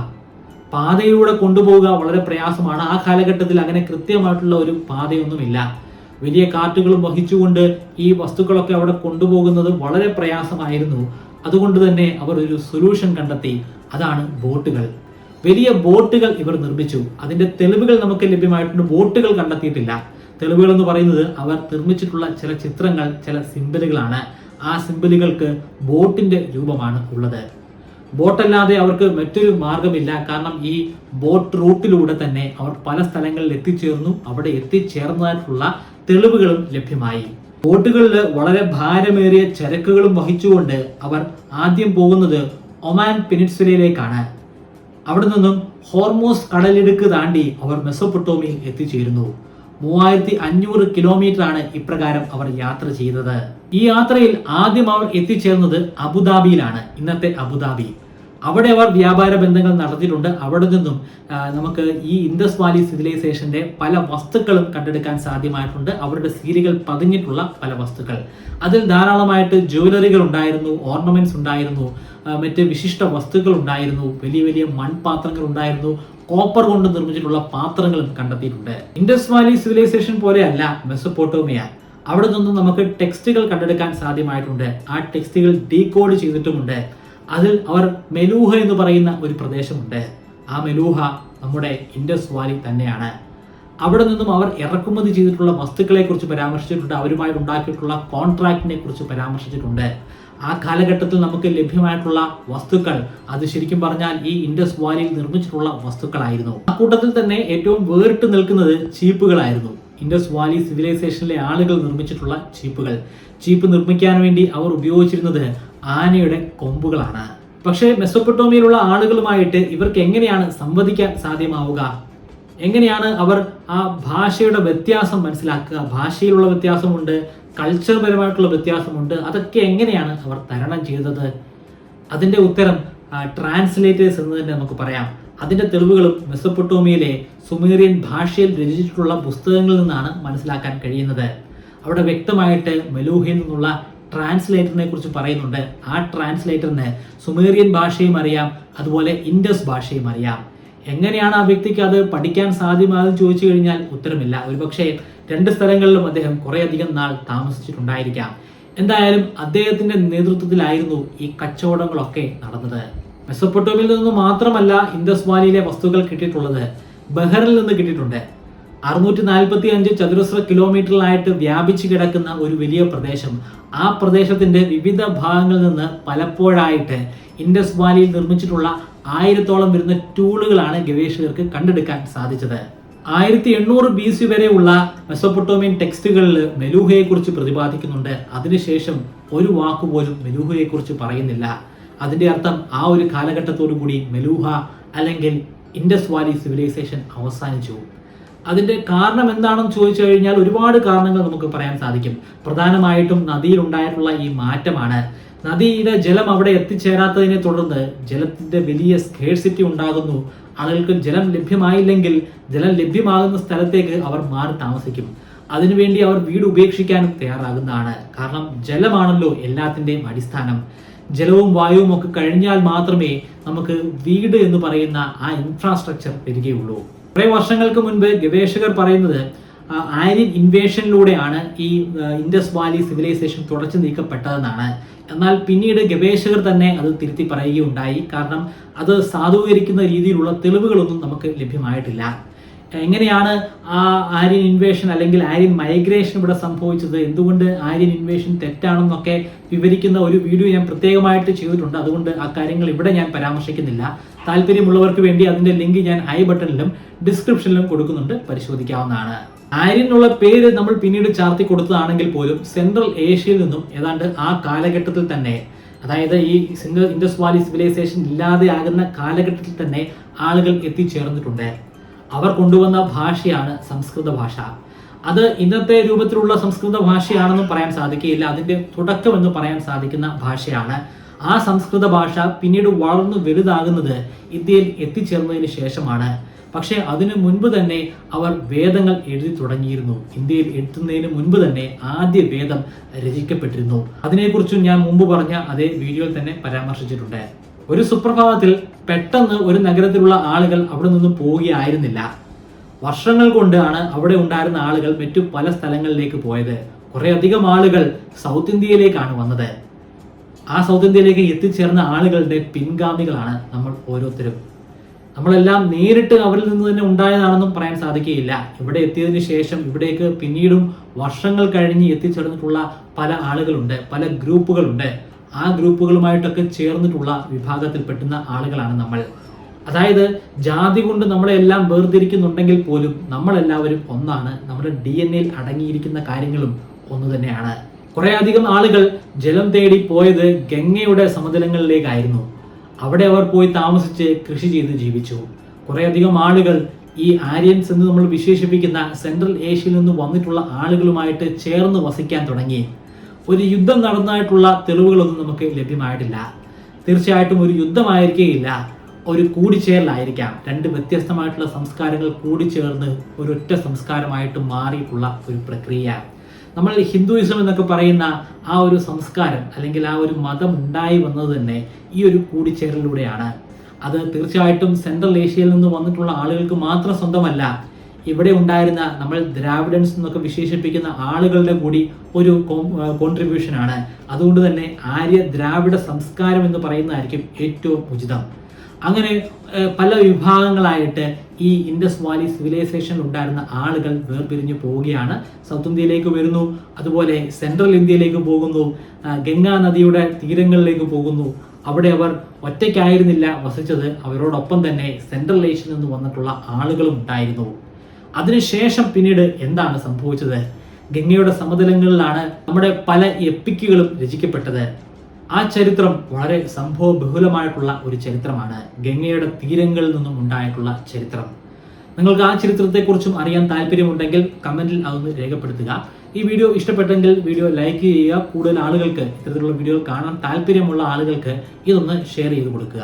A: പാതയിലൂടെ കൊണ്ടുപോവുക വളരെ പ്രയാസമാണ്. ആ കാലഘട്ടത്തിൽ അങ്ങനെ കൃത്യമായിട്ടുള്ള ഒരു പാതയൊന്നുമില്ല. വലിയ കാറ്റുകളും വഹിച്ചുകൊണ്ട് ഈ വസ്തുക്കളൊക്കെ അവിടെ കൊണ്ടുപോകുന്നത് വളരെ പ്രയാസമായിരുന്നു. അതുകൊണ്ട് തന്നെ അവർ ഒരു സൊല്യൂഷൻ കണ്ടെത്തി. അതാണ് ബോട്ടുകൾ. വലിയ ബോട്ടുകൾ ഇവർ നിർമ്മിച്ചു. അതിന്റെ തെളിവുകൾ നമുക്ക് ലഭ്യമായിട്ടുണ്ട്. ബോട്ടുകൾ കണ്ടെത്തിയിട്ടില്ല. തെളിവുകൾ എന്ന് പറയുന്നത് അവർ നിർമ്മിച്ചിട്ടുള്ള ചില ചിത്രങ്ങൾ, ചില സിംബലുകളാണ്. ആ സിംബലുകൾക്ക് ബോട്ടിന്റെ രൂപമാണ് ഉള്ളത്. ബോട്ടല്ലാതെ അവർക്ക് മറ്റൊരു മാർഗമില്ല. കാരണം ഈ ബോട്ട് റൂട്ടിലൂടെ തന്നെ അവർ പല സ്ഥലങ്ങളിൽ എത്തിച്ചേർന്നു. അവിടെ എത്തിച്ചേർന്നതായിട്ടുള്ള തെളിവുകളും ലഭ്യമായി. ബോട്ടുകളിൽ വളരെ ഭാരമേറിയ ചരക്കുകളും വഹിച്ചുകൊണ്ട് അവർ ആദ്യം പോകുന്നത് ഒമാൻ പെനിൻസുലയിലേക്കാണ്. അവിടെ നിന്നും ഹോർമൂസ് കടലിടുക്ക് താണ്ടി അവർ മെസൊപ്പൊട്ടോമിയയിൽ എത്തിച്ചേരുന്നു. 3500 കിലോമീറ്റർ ആണ് ഇപ്രകാരം അവർ യാത്ര ചെയ്തത്. ഈ യാത്രയിൽ ആദ്യം അവർ എത്തിച്ചേർന്നത് അബുദാബിയിലാണ്, ഇന്നത്തെ അബുദാബി. അവിടെ അവർ വ്യാപാര ബന്ധങ്ങൾ നടത്തിയിട്ടുണ്ട്. അവിടെ നിന്നും നമുക്ക് ഈ ഇൻഡസ് വാലി സിവിലൈസേഷന്റെ പല വസ്തുക്കളും കണ്ടെടുക്കാൻ സാധ്യമായിട്ടുണ്ട്. അവരുടെ സീലുകൾ പതിഞ്ഞിട്ടുള്ള പല വസ്തുക്കൾ, അതിൽ ധാരാളമായിട്ട് ജ്വല്ലറികൾ ഉണ്ടായിരുന്നു, ഓർണമെന്റ്സ് ഉണ്ടായിരുന്നു, മറ്റ് വിശിഷ്ട വസ്തുക്കൾ ഉണ്ടായിരുന്നു, വലിയ വലിയ മൺപാത്രങ്ങൾ ഉണ്ടായിരുന്നു, കോപ്പർ കൊണ്ട് നിർമ്മിച്ചിട്ടുള്ള പാത്രങ്ങളും കണ്ടെത്തിയിട്ടുണ്ട്. ഇൻഡസ് വാലി സിവിലൈസേഷൻ പോലെയല്ല മെസൊപ്പൊട്ടോമിയ. അവിടെ നിന്നും നമുക്ക് ടെക്സ്റ്റുകൾ കണ്ടെടുക്കാൻ സാധ്യമായിട്ടുണ്ട്. ആ ടെക്സ്റ്റുകൾ ഡീകോഡ് ചെയ്തിട്ടുമുണ്ട്. അതിൽ അവർ മെലൂഹ എന്ന് പറയുന്ന ഒരു പ്രദേശമുണ്ട്. ആ മെലൂഹ നമ്മുടെ ഇൻഡസ് വാലി തന്നെയാണ്. അവിടെ നിന്നും അവർ ഇറക്കുമതി ചെയ്തിട്ടുള്ള വസ്തുക്കളെ കുറിച്ച് പരാമർശിച്ചിട്ടുണ്ട്. അവരുമായി ഉണ്ടാക്കിയിട്ടുള്ള കോൺട്രാക്റ്റിനെ കുറിച്ച് പരാമർശിച്ചിട്ടുണ്ട്. ആ കാലഘട്ടത്തിൽ നമുക്ക് ലഭ്യമായിട്ടുള്ള വസ്തുക്കൾ അത് ശരിക്കും പറഞ്ഞാൽ ഈ ഇൻഡസ് വാലിയിൽ നിർമ്മിച്ചിട്ടുള്ള വസ്തുക്കളായിരുന്നു. ആ കൂട്ടത്തിൽ തന്നെ ഏറ്റവും വേറിട്ട് നിൽക്കുന്നത് ചീപ്പുകളായിരുന്നു. ഇൻഡസ് വാലി സിവിലൈസേഷനിലെ ആളുകൾ നിർമ്മിച്ചിട്ടുള്ള ചീപ്പുകൾ. ചീപ്പ് നിർമ്മിക്കാൻ വേണ്ടി അവർ ഉപയോഗിച്ചിരുന്നത് ആനയുടെ കൊമ്പുകളാണ്. പക്ഷേ മെസൊപ്പൊട്ടോമിയയിലുള്ള ആളുകളുമായിട്ട് ഇവർക്ക് എങ്ങനെയാണ് സംവദിക്കാൻ സാധ്യമാവുക? എങ്ങനെയാണ് അവർ ആ ഭാഷയുടെ വ്യത്യാസം മനസ്സിലാക്കുക? ഭാഷയിലുള്ള വ്യത്യാസമുണ്ട്, കൾച്ചർ പരമായിട്ടുള്ള വ്യത്യാസമുണ്ട്. അതൊക്കെ എങ്ങനെയാണ് അവർ തരണം ചെയ്തത്? അതിന്റെ ഉത്തരം ട്രാൻസ്ലേറ്റേഴ്സ് എന്ന് തന്നെ നമുക്ക് പറയാം. അതിന്റെ തെളിവുകളും മെസൊപ്പൊട്ടോമിയയിലെ സുമേറിയൻ ഭാഷയിൽ രചിച്ചിട്ടുള്ള പുസ്തകങ്ങളിൽ നിന്നാണ് മനസ്സിലാക്കാൻ കഴിയുന്നത്. അവിടെ വ്യക്തമായിട്ട് മെലൂഹയിൽ നിന്നുള്ള ട്രാൻസ്ലേറ്ററിനെ കുറിച്ച് പറയുന്നുണ്ട്. ആ ട്രാൻസ്ലേറ്ററിന് സുമേറിയൻ ഭാഷയും അറിയാം, അതുപോലെ ഇൻഡസ് ഭാഷയും അറിയാം. എങ്ങനെയാണ് ആ വ്യക്തിക്ക് അത് പഠിക്കാൻ സാധ്യമായെന്ന് ചോദിച്ചു കഴിഞ്ഞാൽ ഉത്തരമില്ല. ഒരുപക്ഷെ 2 സ്ഥലങ്ങളിലും അദ്ദേഹം കുറേയധികം നാൾ താമസിച്ചിട്ടുണ്ടായിരിക്കാം. എന്തായാലും അദ്ദേഹത്തിന്റെ നേതൃത്വത്തിലായിരുന്നു ഈ കച്ചവടങ്ങളൊക്കെ നടന്നത്. മെസൊപ്പൊട്ടോമിയയിൽ നിന്ന് മാത്രമല്ല ഇൻഡസ് വാലിയിലെ വസ്തുക്കൾ കിട്ടിയിട്ടുള്ളത്, ബഹറിൽ നിന്ന് കിട്ടിയിട്ടുണ്ട്. 645 ചതുരശ്ര കിലോമീറ്ററിലായിട്ട് വ്യാപിച്ചു കിടക്കുന്ന ഒരു വലിയ പ്രദേശം. ആ പ്രദേശത്തിന്റെ വിവിധ ഭാഗങ്ങളിൽ നിന്ന് പലപ്പോഴായിട്ട് ഇൻഡസ് വാലിയിൽ നിർമ്മിച്ചിട്ടുള്ള 1000-ഓളം വരുന്ന ടൂളുകളാണ് ഗവേഷകർക്ക് കണ്ടെടുക്കാൻ സാധിച്ചത്. 1800 BC വരെയുള്ള മെസൊപ്പൊട്ടോമിയൻ ടെക്സ്റ്റുകളിൽ മെലൂഹയെ കുറിച്ച് പ്രതിപാദിക്കുന്നുണ്ട്. അതിനുശേഷം ഒരു വാക്കുപോലും മെലൂഹയെ കുറിച്ച് പറയുന്നില്ല. അതിന്റെ അർത്ഥം ആ ഒരു കാലഘട്ടത്തോടു കൂടി മെലൂഹ അല്ലെങ്കിൽ ഇൻഡസ് വാലി സിവിലൈസേഷൻ അവസാനിച്ചു. അതിന്റെ കാരണം എന്താണെന്ന് ചോദിച്ചു കഴിഞ്ഞാൽ ഒരുപാട് കാരണങ്ങൾ നമുക്ക് പറയാൻ സാധിക്കും. പ്രധാനമായിട്ടും നദിയിൽ ഉണ്ടായിട്ടുള്ള ഈ മാറ്റമാണ്. നദിയുടെ ജലം അവിടെ എത്തിച്ചേരാത്തതിനെ തുടർന്ന് ജലത്തിന്റെ വലിയ സ്കേഴ്സിറ്റി ഉണ്ടാകുന്നു. ആളുകൾക്ക് ജലം ലഭ്യമായില്ലെങ്കിൽ ജലം ലഭ്യമാകുന്ന സ്ഥലത്തേക്ക് അവർ മാറി താമസിക്കും. അതിനുവേണ്ടി അവർ വീട് ഉപേക്ഷിക്കാനും തയ്യാറാകുന്നതാണ്. കാരണം ജലമാണല്ലോ എല്ലാത്തിൻ്റെയും അടിസ്ഥാനം. ജലവും വായുവും ഒക്കെ കഴിഞ്ഞാൽ മാത്രമേ നമുക്ക് വീട് എന്ന് പറയുന്ന ആ ഇൻഫ്രാസ്ട്രക്ചർ വരികയുള്ളൂ. കുറേ വർഷങ്ങൾക്ക് മുൻപ് ഗവേഷകർ പറയുന്നത് ആര്യൻ ഇൻവേഷനിലൂടെയാണ് ഈ ഇൻഡസ് വാലി സിവിലൈസേഷൻ തുടച്ചു നീക്കപ്പെട്ടതെന്നാണ്. എന്നാൽ പിന്നീട് ഗവേഷകർ തന്നെ അത് തിരുത്തി പറയുകയുണ്ടായി. കാരണം അത് സാധൂകരിക്കുന്ന രീതിയിലുള്ള തെളിവുകളൊന്നും നമുക്ക് ലഭ്യമായിട്ടില്ല. എങ്ങനെയാണ് ആ ആര്യൻ ഇൻവേഷൻ അല്ലെങ്കിൽ ആര്യൻ മൈഗ്രേഷൻ ഇവിടെ സംഭവിച്ചത്, എന്തുകൊണ്ട് ആര്യൻ ഇൻവേഷൻ തെറ്റാണെന്നൊക്കെ വിവരിക്കുന്ന ഒരു വീഡിയോ ഞാൻ പ്രത്യേകമായിട്ട് ചെയ്തിട്ടുണ്ട്. അതുകൊണ്ട് ആ കാര്യങ്ങൾ ഇവിടെ ഞാൻ പരാമർശിക്കുന്നില്ല. താല്പര്യമുള്ളവർക്ക് വേണ്ടി അതിന്റെ ലിങ്ക് ഞാൻ ഐ ബട്ടണിലും ഡിസ്ക്രിപ്ഷനിലും കൊടുക്കുന്നുണ്ട്, പരിശോധിക്കാവുന്നതാണ്. ആര്യൻ എന്നുള്ള പേര് നമ്മൾ പിന്നീട് ചാർത്തി കൊടുത്തതാണെങ്കിൽ പോലും സെൻട്രൽ ഏഷ്യയിൽ നിന്നും ഏതാണ്ട് ആ കാലഘട്ടത്തിൽ തന്നെ, അതായത് ഈ ഇൻഡസ് വാലി സിവിലൈസേഷൻ ഇല്ലാതെയാകുന്ന കാലഘട്ടത്തിൽ തന്നെ ആളുകൾ എത്തിച്ചേർന്നിട്ടുണ്ട്. അവർ കൊണ്ടുവന്ന ഭാഷയാണ് സംസ്കൃത ഭാഷ. അത് ഇന്നത്തെ രൂപത്തിലുള്ള സംസ്കൃത ഭാഷയാണെന്നും പറയാൻ സാധിക്കുകയില്ല. അതിന്റെ തുടക്കം എന്ന് പറയാൻ സാധിക്കുന്ന ഭാഷയാണ്. ആ സംസ്കൃത ഭാഷ പിന്നീട് വളർന്നു വലുതാകുന്നത് ഇന്ത്യയിൽ എത്തിച്ചേർന്നതിന് ശേഷമാണ്. പക്ഷേ അതിനു മുൻപ് തന്നെ അവർ വേദങ്ങൾ എഴുതി തുടങ്ങിയിരുന്നു. ഇന്ത്യയിൽ എത്തുന്നതിന് മുൻപ് തന്നെ ആദ്യ വേദം രചിക്കപ്പെട്ടിരുന്നു. അതിനെക്കുറിച്ചും ഞാൻ മുമ്പ് പറഞ്ഞ അതേ വീഡിയോയിൽ തന്നെ പരാമർശിച്ചിട്ടുണ്ട്. ഒരു സുപ്രഭാതത്തിൽ പെട്ടെന്ന് ഒരു നഗരത്തിലുള്ള ആളുകൾ അവിടെ നിന്നും പോവുകയായിരുന്നില്ല. വർഷങ്ങൾ കൊണ്ടാണ് അവിടെ ഉണ്ടായിരുന്ന ആളുകൾ മറ്റു പല സ്ഥലങ്ങളിലേക്ക് പോയത്. കുറെ അധികം ആളുകൾ സൗത്ത് ഇന്ത്യയിലേക്കാണ് വന്നത്. ആ സൗത്ത് ഇന്ത്യയിലേക്ക് എത്തിച്ചേർന്ന ആളുകളുടെ പിൻഗാമികളാണ് നമ്മൾ ഓരോരുത്തരും. നമ്മളെല്ലാം നേരിട്ട് അവരിൽ നിന്ന് തന്നെ ഉണ്ടായതാണെന്നും പറയാൻ സാധിക്കുകയില്ല. ഇവിടെ എത്തിയതിനു ശേഷം ഇവിടേക്ക് പിന്നീടും വർഷങ്ങൾ കഴിഞ്ഞ് എത്തിച്ചേർന്നിട്ടുള്ള പല ആളുകളുണ്ട്, പല ഗ്രൂപ്പുകളുണ്ട്. ആ ഗ്രൂപ്പുകളുമായിട്ടൊക്കെ ചേർന്നിട്ടുള്ള വിഭാഗത്തിൽ പെട്ടുന്ന ആളുകളാണ് നമ്മൾ. അതായത് ജാതി കൊണ്ട് നമ്മളെല്ലാം വേർതിരിക്കുന്നുണ്ടെങ്കിൽ പോലും നമ്മളെല്ലാവരും ഒന്നാണ്. നമ്മുടെ DNA അടങ്ങിയിരിക്കുന്ന കാര്യങ്ങളും ഒന്നു തന്നെയാണ്. കുറെ അധികം ആളുകൾ ജലം തേടി പോയത് ഗംഗയുടെ സമതലങ്ങളിലേക്കായിരുന്നു. അവിടെ അവർ പോയി താമസിച്ച് കൃഷി ചെയ്ത് ജീവിച്ചു. കുറെ അധികം ആളുകൾ ഈ ആര്യൻസ് എന്ന് നമ്മൾ വിശേഷിപ്പിക്കുന്ന സെൻട്രൽ ഏഷ്യയിൽ നിന്ന് വന്നിട്ടുള്ള ആളുകളുമായിട്ട് ചേർന്ന് വസിക്കാൻ തുടങ്ങി. ഒരു യുദ്ധം നടന്നതായിട്ടുള്ള തെളിവുകളൊന്നും നമുക്ക് ലഭ്യമായിട്ടില്ല. തീർച്ചയായിട്ടും ഒരു യുദ്ധമായിരിക്കുകയില്ല, ഒരു കൂടിച്ചേരലായിരിക്കാം. രണ്ട് വ്യത്യസ്തമായിട്ടുള്ള സംസ്കാരങ്ങൾ കൂടിച്ചേർന്ന് ഒരൊറ്റ സംസ്കാരമായിട്ട് മാറിയിട്ടുള്ള ഒരു പ്രക്രിയ. നമ്മൾ ഹിന്ദുയിസം എന്നൊക്കെ പറയുന്ന ആ ഒരു സംസ്കാരം അല്ലെങ്കിൽ ആ ഒരു മതം ഉണ്ടായി വന്നത് തന്നെ ഈ ഒരു കൂടിച്ചേരലിലൂടെയാണ്. അത് തീർച്ചയായിട്ടും സെൻട്രൽ ഏഷ്യയിൽ നിന്ന് വന്നിട്ടുള്ള ആളുകൾക്ക് മാത്രം സ്വന്തമല്ല. ഇവിടെ ഉണ്ടായിരുന്ന നമ്മൾ ദ്രാവിഡൻസ് എന്നൊക്കെ വിശേഷിപ്പിക്കുന്ന ആളുകളുടെ കൂടി ഒരു കോൺട്രിബ്യൂഷനാണ്. അതുകൊണ്ട് തന്നെ ആര്യ ദ്രാവിഡ സംസ്കാരം എന്ന് പറയുന്നതായിരിക്കും ഏറ്റവും ഉചിതം. അങ്ങനെ പല വിഭാഗങ്ങളായിട്ട് ഈ ഇൻഡസ് വാലി സിവിലൈസേഷനിൽ ഉണ്ടായിരുന്ന ആളുകൾ വേർപിരിഞ്ഞു പോവുകയാണ്. സൗത്ത് ഇന്ത്യയിലേക്ക് വരുന്നു, അതുപോലെ സെൻട്രൽ ഇന്ത്യയിലേക്ക് പോകുന്നു, ഗംഗാ നദിയുടെ തീരങ്ങളിലേക്ക് പോകുന്നു. അവിടെ അവർ ഒറ്റയ്ക്കായിരുന്നില്ല വസിച്ചത്, അവരോടൊപ്പം തന്നെ സെൻട്രൽ ഏഷ്യയിൽ നിന്ന് വന്നിട്ടുള്ള ആളുകളും ഉണ്ടായിരുന്നു. അതിനുശേഷം പിന്നീട് എന്താണ് സംഭവിച്ചത്? ഗംഗയുടെ സമതലങ്ങളിലാണ് നമ്മുടെ പല എപ്പിക്കുകളും രചിക്കപ്പെട്ടത്. ആ ചരിത്രം വളരെ സംഭവ ബഹുലമായിട്ടുള്ള ഒരു ചരിത്രമാണ്. ഗംഗയുടെ തീരങ്ങളിൽ നിന്നും ഉണ്ടായിട്ടുള്ള ചരിത്രം. നിങ്ങൾക്ക് ആ ചരിത്രത്തെക്കുറിച്ചും അറിയാൻ താല്പര്യമുണ്ടെങ്കിൽ കമന്റിൽ അതൊന്ന് രേഖപ്പെടുത്തുക. ഈ വീഡിയോ ഇഷ്ടപ്പെട്ടെങ്കിൽ വീഡിയോ ലൈക്ക് ചെയ്യുക. കൂടുതൽ ആളുകൾക്ക് ഇത്തരത്തിലുള്ള വീഡിയോ കാണാൻ താല്പര്യമുള്ള ആളുകൾക്ക് ഇതൊന്ന് ഷെയർ ചെയ്ത് കൊടുക്കുക.